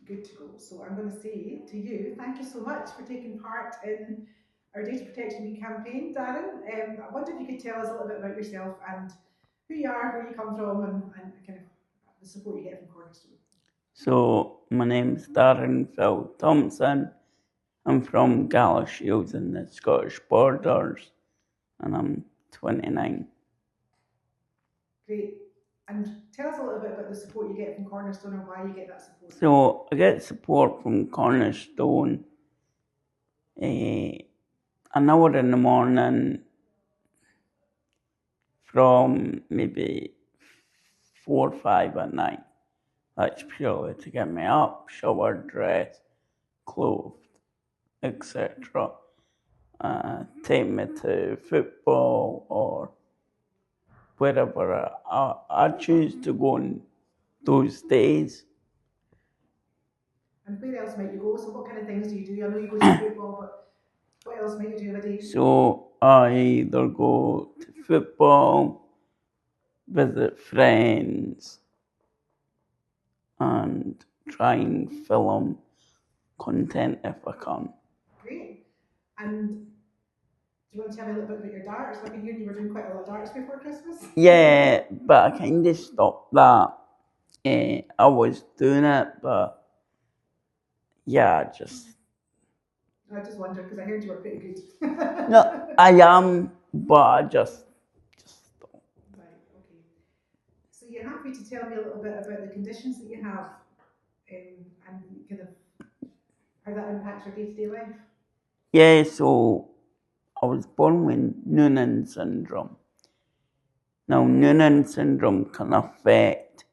good to go. So I'm going to say to you, thank you so much for taking part in our Data Protection Week campaign, Darren. I wonder if you could tell us a little bit about yourself and who you are, where you come from, and kind of the support you get from Cornerstone. So, my name's Darren Phil Thompson. I'm from Galashiels in the Scottish Borders, and I'm 29. Great. And tell us a little bit about the support you get from Cornerstone and why you get that support. So, I get support from Cornerstone an hour in the morning from maybe 4 or 5 at night. That's purely to get me up, showered, dressed, clothed, etc. Take me to football or wherever I choose to go on those days. And where else might you go? So what kind of things do you do? I know you go to football, but what else might you do in a day? So I either go to football, visit friends, and try and film content if I can. Great. And do you want to tell me a little bit about your darts? I've been hearing you were doing quite a lot of darts before Christmas. Yeah, but I kind of stopped that. I was doing it, but yeah, I just wondered because I heard you were pretty good. no, I am, but I just stopped. Right, okay. So you're happy to tell me a little bit about the conditions that you have and kind of how that impacts your day-to-day life? Yeah, so I was born with Noonan syndrome. Now, Noonan syndrome can affect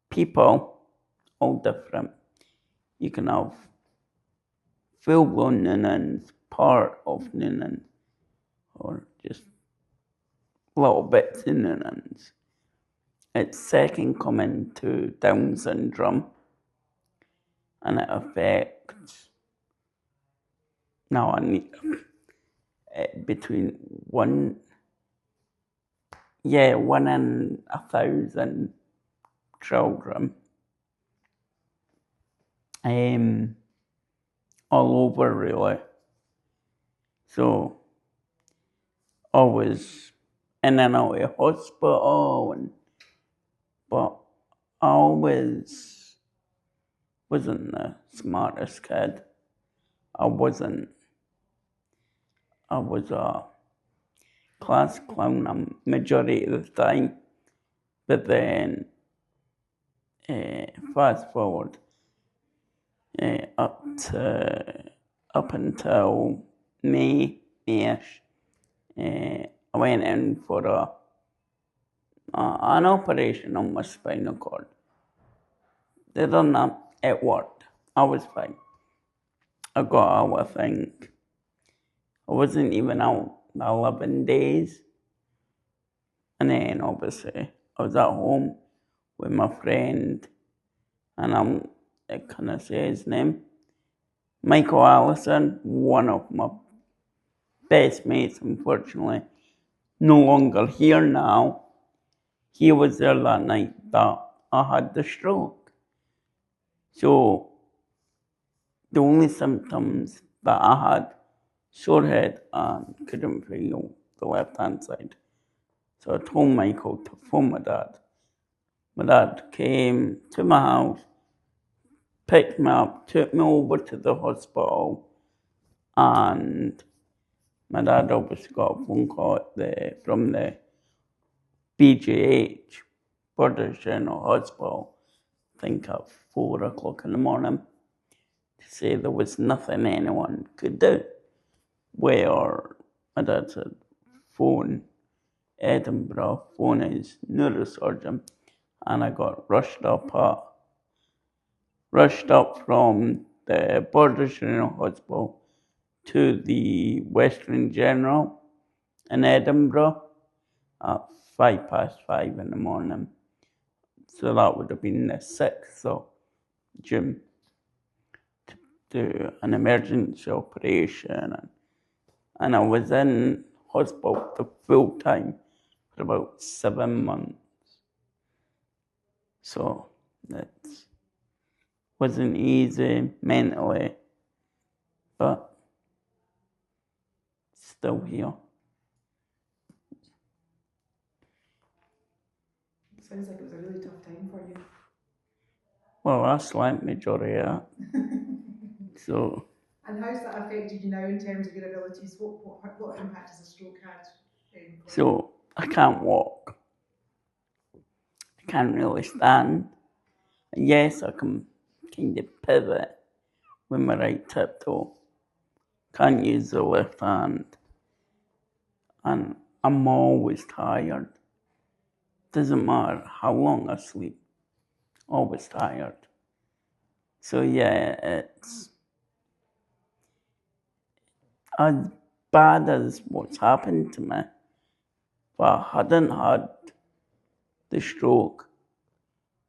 people all different. You can have full-blown Noonans, part of Noonan, or just little bits of Noonans. It's second coming to Down syndrome, and it affects, now I need, between one in 1,000 children, all over really. So I was in and out of hospital, but I always wasn't the smartest kid. I wasn't. I was a class clown a majority of the time, but then fast forward up until May-ish, I went in for an operation on my spinal cord. They done that, it worked. I was fine. I got out, I think. I wasn't even out 11 days. And then obviously I was at home with my friend, and I can't say his name, Michael Allison, one of my best mates, unfortunately, no longer here now. He was there that night that I had the stroke. So the only symptoms that I had, sore head and couldn't feel the left hand side. So I told Michael to phone my dad. My dad came to my house, picked me up, took me over to the hospital, and my dad obviously got a phone call from the BGH, British General Hospital, I think at 4 o'clock in the morning, to say there was nothing anyone could do. Where my dad said, phone Edinburgh, phone his neurosurgeon, and I got rushed up from the British General Hospital to the Western General in Edinburgh at 5:05 in the morning. So that would have been the 6th of June to do an emergency operation. And I was in hospital the full time for about 7 months. So wasn't easy mentally, but still here. Sounds like it was a really tough time for you. Well, that's like majority of it. So. And how's that affected you now in terms of your abilities? What impact has the stroke had? So I can't walk. I can't really stand. Yes, I can kind of pivot with my right tiptoe. Can't use the left hand. And I'm always tired. Doesn't matter how long I sleep. Always tired. So yeah, it's as bad as what's happened to me. If I hadn't had the stroke,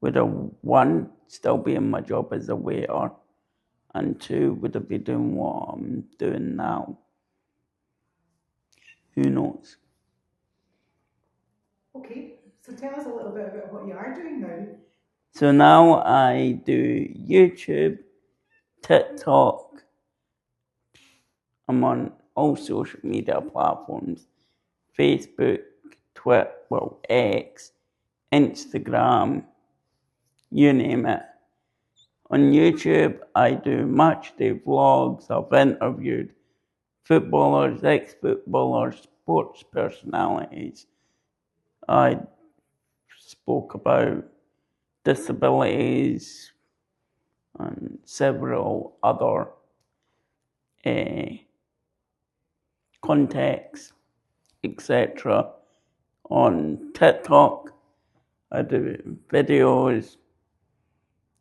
would have one, still be in my job as a waiter, and two, would I be doing what I'm doing now? Who knows? Okay, so tell us a little bit about what you are doing now. So now I do YouTube, TikTok. I'm on all social media platforms: Facebook, Twitter, well, X, Instagram, you name it. On YouTube, I do match day vlogs. I've interviewed footballers, ex-footballers, sports personalities. I spoke about disabilities and several other contexts, etc. On TikTok, I do videos,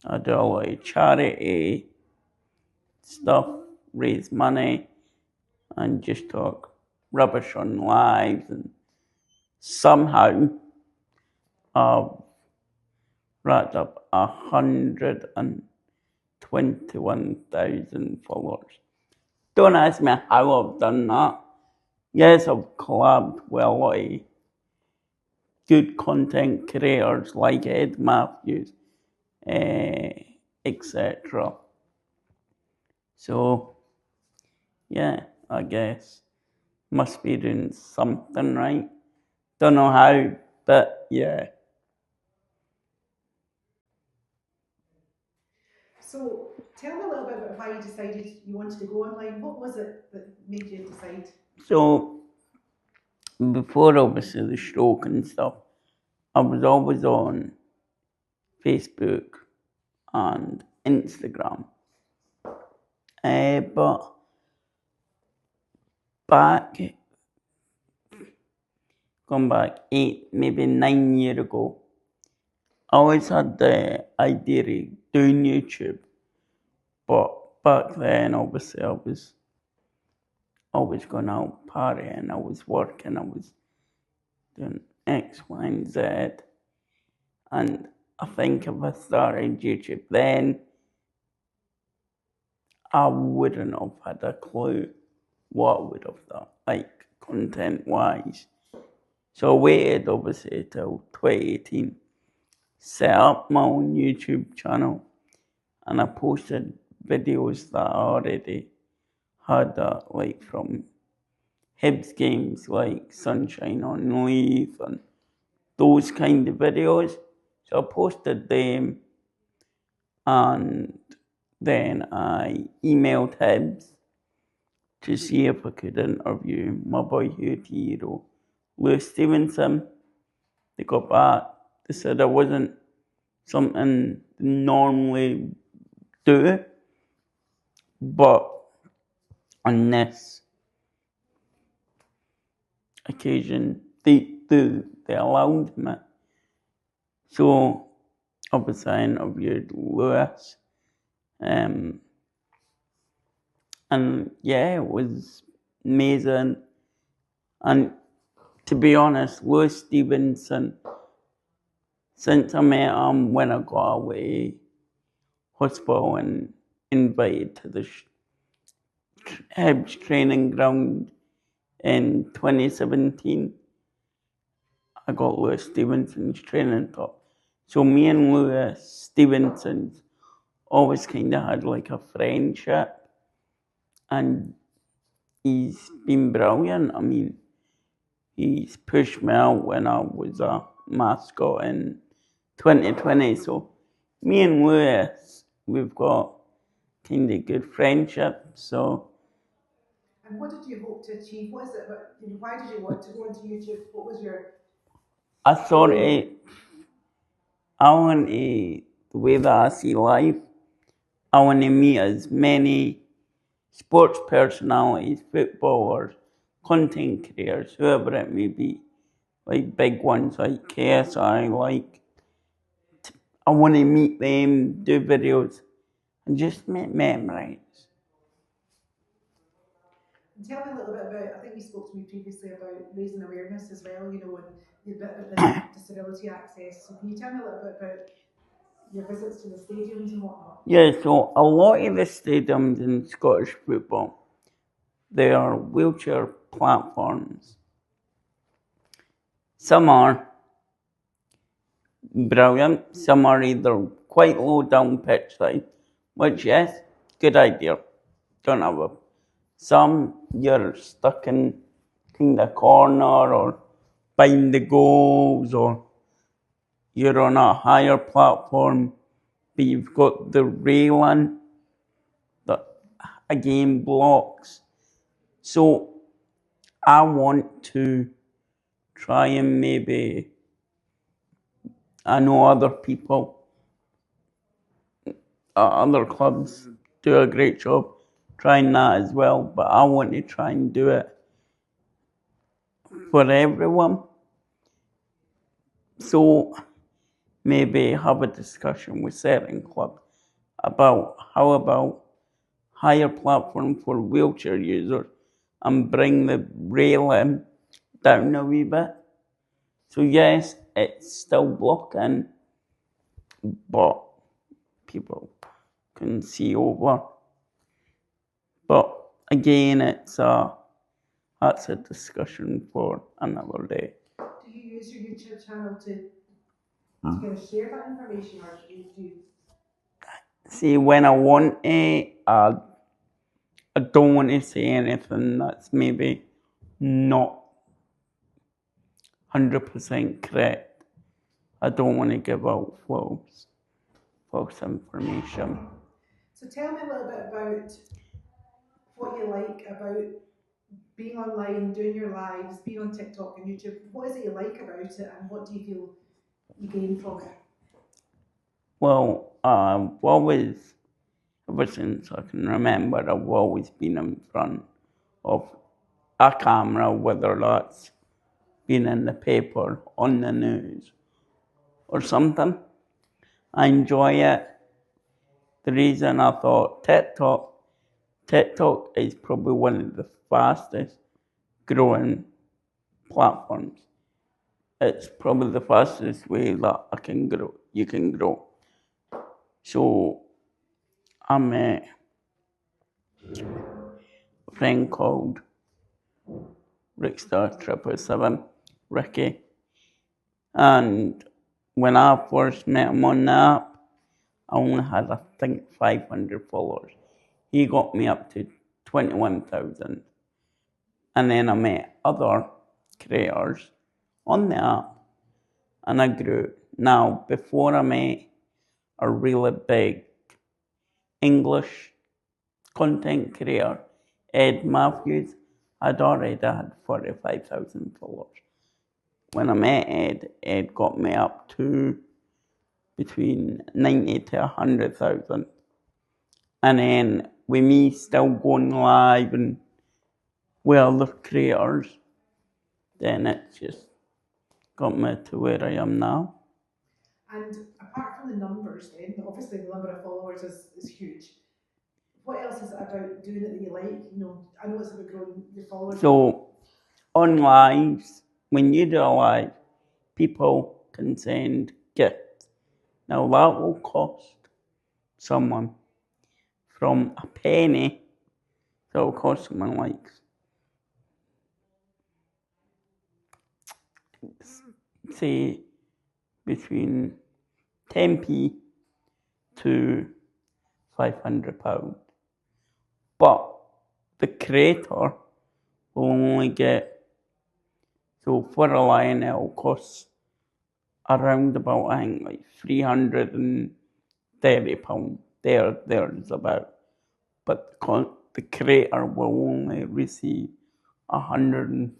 I do a lot of charity stuff, raise money, and just talk rubbish on lives. And somehow I've racked up 121,000 followers. Don't ask me how I've done that. Yes, I've collabed with a lot of good content creators like Ed Matthews, etc. So, yeah, I guess must be doing something right. Don't know how, but yeah. So tell me a little bit about why you decided you wanted to go online. What was it that made you decide? So, before obviously the stroke and stuff, I was always on Facebook and Instagram. But going back 8, maybe 9 years ago, I always had the idea of doing YouTube. But back then, obviously, I was always going out partying, I was working, I was doing X, Y, and Z. And I think if I started YouTube then, I wouldn't have had a clue what I would have done, like content wise. So I waited obviously till 2018, set up my own YouTube channel, and I posted videos that I already had, like from Hibs games like Sunshine on Leaf and those kind of videos. So I posted them, and then I emailed Hibs to see if I could interview my boyhood hero, Lewis Stevenson. They got back. They said I wasn't something they normally do, but on this occasion, they allowed me. So obviously I interviewed Lewis, and yeah, it was amazing. And to be honest, Lewis Stevenson, since I met him when I got away hospital and invited to the Hibs training ground in 2017, I got Lewis Stevenson's training top. So me and Lewis Stevenson's always kind of had like a friendship, and he's been brilliant. I mean, he's pushed me out when I was a mascot in 2020. So me and Lewis, we've got kind of good friendship. So. And what did you hope to achieve? What is it? Why did you want to go into YouTube? What was your? I thought I want the way that I see life. I want to meet as many sports personalities, footballers, content creators, whoever it may be, like big ones like KSI, I want to meet them, do videos, and just make memories. And tell me a little bit about, I think you spoke to me previously about raising awareness as well, and a bit about the disability access. So can you tell me a little bit about your visits to the stadiums and whatnot? Yeah, so a lot of the stadiums in Scottish football, they are wheelchair platforms. Some are brilliant, some are either quite low down pitch side, which yes, good idea. Don't have a. Some you're stuck in kind of corner or behind the goals, or you're on a higher platform, but you've got the railing that again blocks. So I want to try and maybe, I know other people other clubs do a great job trying that as well, but I want to try and do it for everyone. So maybe have a discussion with certain clubs about how about higher platform for wheelchair users and bring the railing down a wee bit. So yes, it's still blocking, but people can see over. But again, that's a discussion for another day. Do you use your YouTube channel to kind of share that information, or do you? See, when I want to, I don't want to say anything that's maybe not 100% correct. I don't want to give out false information. So tell me a little bit about what you like about being online, doing your lives, being on TikTok and YouTube. What is it you like about it, and what do you feel you gain from it? Well, ever since I can remember, I've always been in front of a camera, whether that's been in the paper, on the news, or something. I enjoy it. The reason I thought TikTok is probably one of the fastest growing platforms. It's probably the fastest way that you can grow. So I met a friend called Rickstar777, Ricky, and when I first met him on the app, I only had, I think, 500 followers. He got me up to 21,000. And then I met other creators on the app, and I grew. Now, before I met a really big English content creator, Ed Matthews, I'd already had 45,000 followers. When I met Ed got me up to between 90 to 100,000. And then with me still going live and with other creators, then it just got me to where I am now. And apart from the numbers, then obviously the number of followers is huge. What else is it about doing it that you like? I know it's about growing your followers. So on lives, when you do a live, people can send gifts. Now that will cost someone from a penny, that will cost someone like, say, between 10p to £500. But the creator will only get, so for a lion it'll cost around about, I think, like £330. There's about. But the creator will only receive £150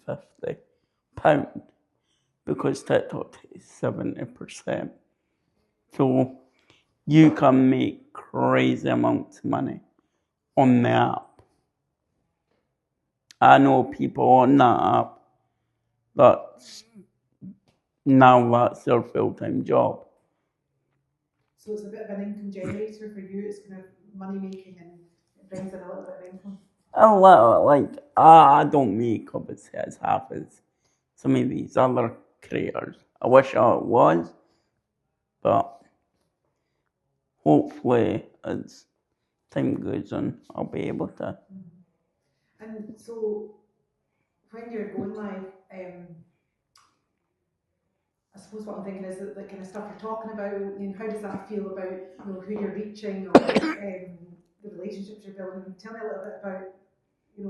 because TikTok takes 70%. So you can make crazy amounts of money on the app. I know people on that app that's their full-time job. So it's a bit of an income generator for you. It's kind of money making and it brings in a little bit of income. A little, like, I don't make obviously as half as some of these other creators. I wish I was, but hopefully as time goes on, I'll be able to. And so when you're going live, I suppose what I'm thinking is that the kind of stuff you're talking about, how does that feel about who you're reaching or the relationships you're building? Tell me a little bit about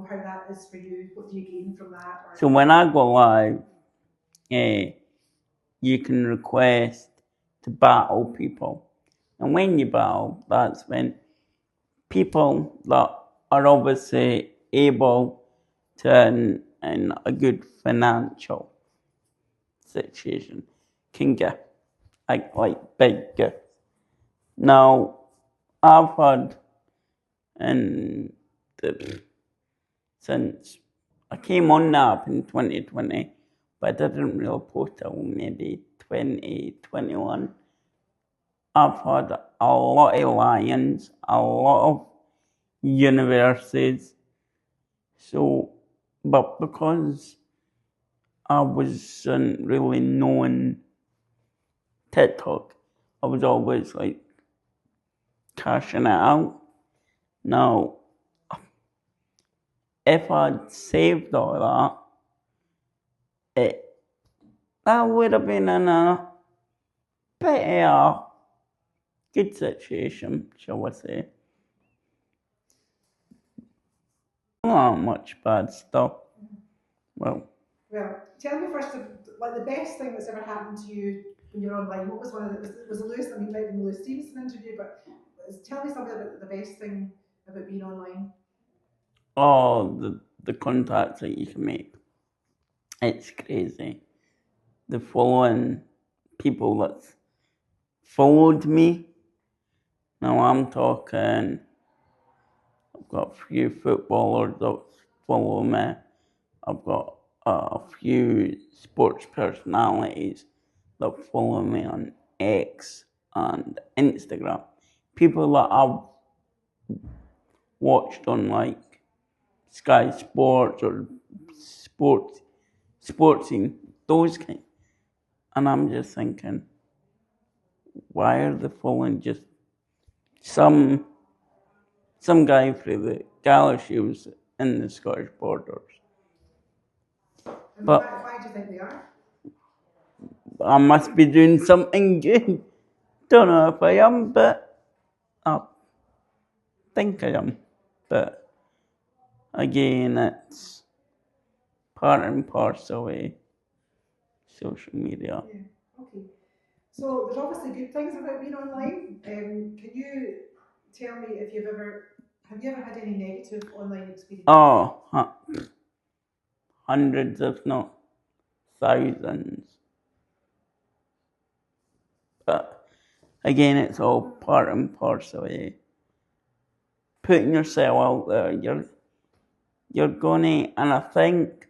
how that is for you. What do you gain from that? So when I go live, you can request to battle people, and when you battle, that's when people that are obviously able to in a good financial situation can get like big gifts. Now, I've had since I came on the app in 2020, but I didn't really post till maybe 2021. I've had a lot of lions, a lot of universities. So, but because I wasn't really knowing TikTok, I was always like cashing it out. Now, if I'd saved all that, that would have been in a pretty good situation, shall I say. Not much bad stuff. Well, tell me first, like the best thing that's ever happened to you when you're online. What was one of the, was a Lewis? I mean, it might be the Lewis Stevenson interview, but tell me something about the best thing about being online. Oh, the contacts that you can make. It's crazy. The following people that followed me. Now I'm talking, I've got a few footballers that follow me. I've got a few sports personalities that follow me on X and Instagram. People that I've watched on like Sky Sports or Sportsing, those kind. And I'm just thinking, why are they following just some guy through the Galaxy was in the Scottish borders? And But why do you think they are? I must be doing something good. Don't know if I am, but I think I am. But again, it's part and parcel of social media. Yeah. Okay. So there's obviously good things about being online. Can you tell me if have you ever had any negative online experiences? Oh, hundreds, if not thousands. But again, it's all part and parcel of putting yourself out there. You're gonna, and I think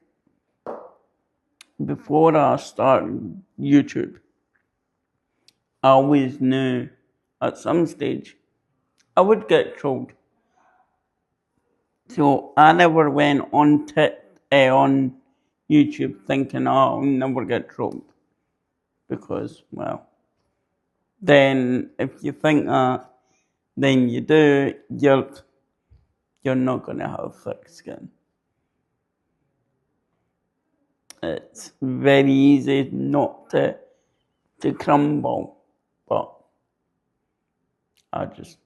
before I started YouTube, I always knew at some stage I would get trolled. So I never went on on YouTube thinking, oh, I'll never get trolled. Because, well, then if you think that, then you do, you're not going to have thick skin. It's very easy not to crumble, but I just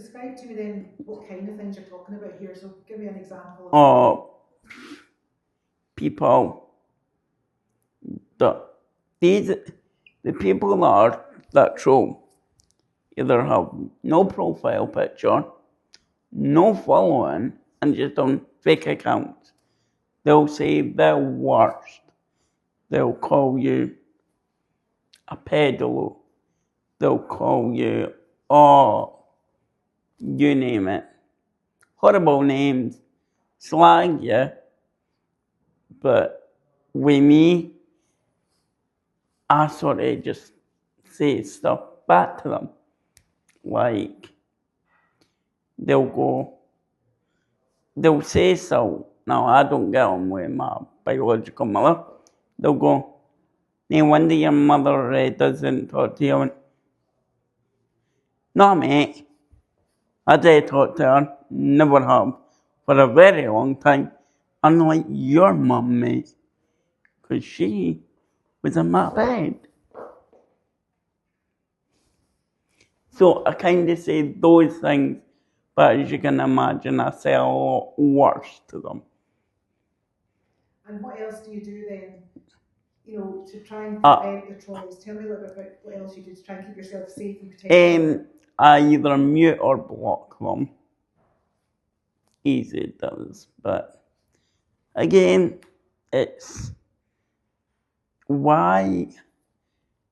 Describe to me then what kind of things you're talking about here. So give me an example of. Or people that these the people that troll either have no profile picture, no following, and just on fake accounts. They'll say the worst. They'll call you a pedo. They'll call you, oh, you name it. Horrible names. Slag you. But with me, I sort of just say stuff back to them. Like, they'll say so. Now, I don't get on with my biological mother. They'll go, no wonder your mother doesn't talk to you. No, mate. I did talk to her, never have, for a very long time. Unlike your mum, mate. Because she was in my bed. So I kind of say those things, but as you can imagine, I say a lot worse to them. And what else do you do then? To try and prevent the trolls. Tell me a little bit about what else you do to try and keep yourself safe and protected. I either mute or block them. Easy it does, but again, it's why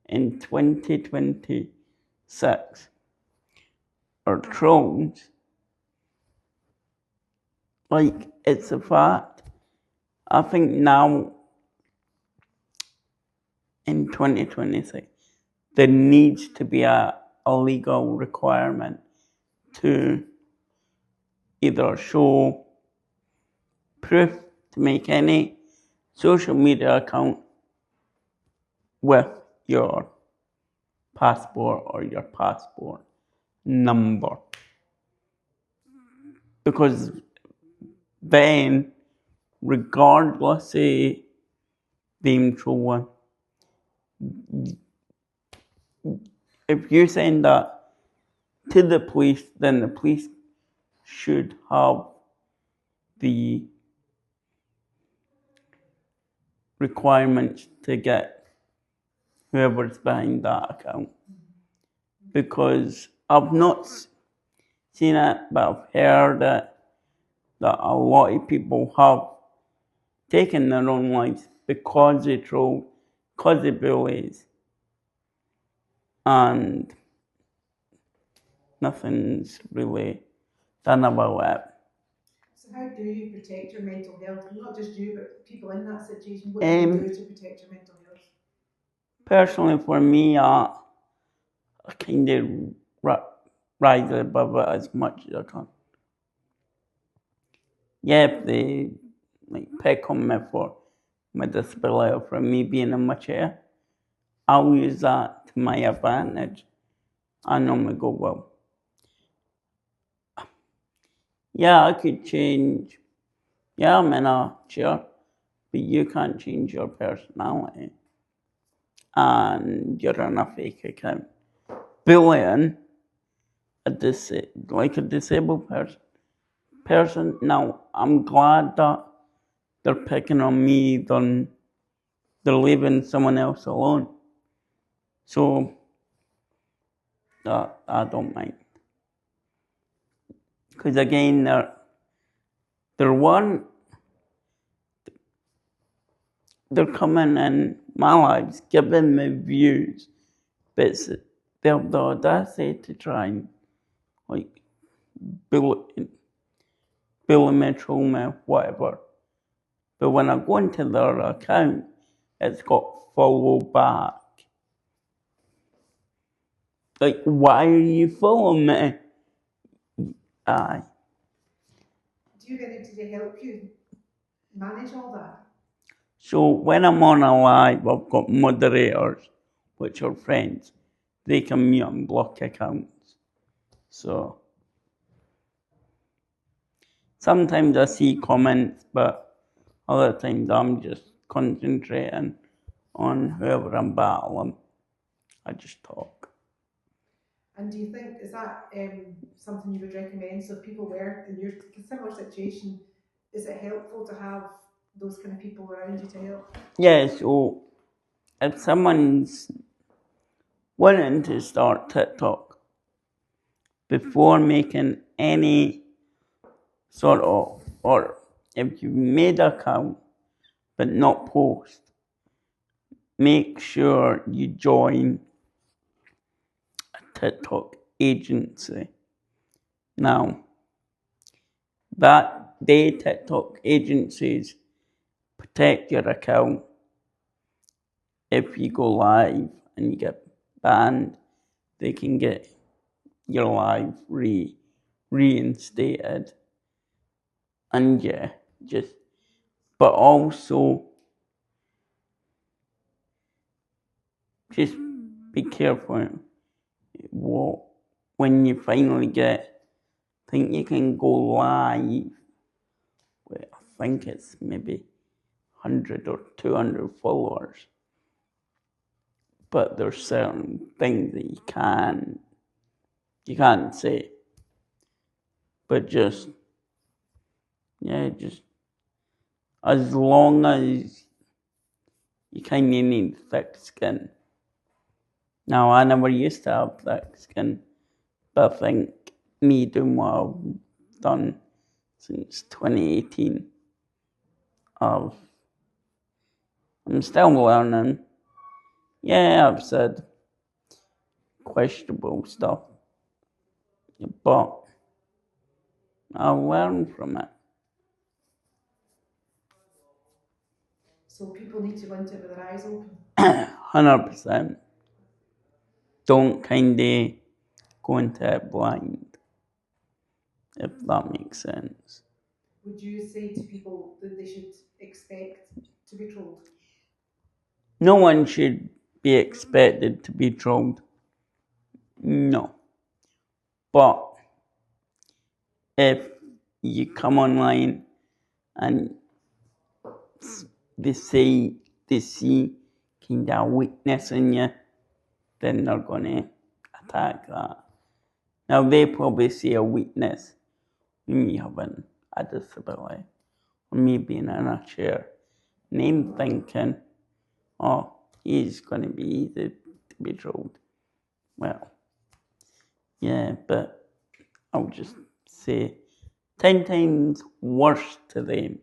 in 2026 are trolls like it's a fact. I think now in 2026 there needs to be a legal requirement to either show proof to make any social media account with your passport or your passport number. Because then, regardless of them trolling, if you send that to the police, then the police should have the requirements to get whoever's behind that account. Because I've not seen it, but I've heard it, that a lot of people have taken their own lives because they troll, because they bullies, and nothing's really done about it. So how do you protect your mental health? Not just you, but people in that situation. What do you do to protect your mental health? Personally, for me, I kind of rise above it as much as I can. Yeah, if they pick on me for my disability or for me being in my chair, I'll use that to my advantage. I normally go, well, yeah, I could change. Yeah, I'm in a chair, but you can't change your personality. And you're on a fake account. Bullying a disabled person. Now, I'm glad that they're picking on me, then they're leaving someone else alone. So, that I don't mind. Because again, they're coming in my lives, giving me views, but they have the audacity to try and bully me, troll me, whatever. But when I go into their account, it's got follow back. Like, why are you following me? Aye. Do you get anything to help you manage all that? So when I'm on a live, I've got moderators, which are friends. They can mute and block accounts. So sometimes I see comments, but other times I'm just concentrating on whoever I'm battling. I just talk. And do you think is that something you would recommend? So if people were in your similar situation, is it helpful to have those kind of people around you to help? Yeah, so if someone's wanting to start TikTok, before making any sort of, or if you made an account but not post, make sure you join a TikTok agency. Now, that day TikTok agencies protect your account. If you go live and you get banned, they can get your live reinstated. And yeah, but also just be careful what when you finally think you can go live with, I think it's maybe 100 or 200 followers, but there's certain things that you can't say. But just as long as you kind of need thick skin. Now, I never used to have thick skin, but I think me doing what I've done since 2018, I'm still learning. Yeah, I've said questionable stuff, but I'll learn from it. So people need to go into it with their eyes open. 100%. Don't kind of go into it blind, if that makes sense. Would you say to people that they should expect to be trolled? No one should be expected to be trolled. No. But if you come online and they see kind of weakness in you, then they're going to attack that. Now, they probably see a weakness in me having a disability, or me being in a chair, and them thinking, oh, he's going to be easy to be trolled. Well, yeah, but I'll just say 10 times worse to them.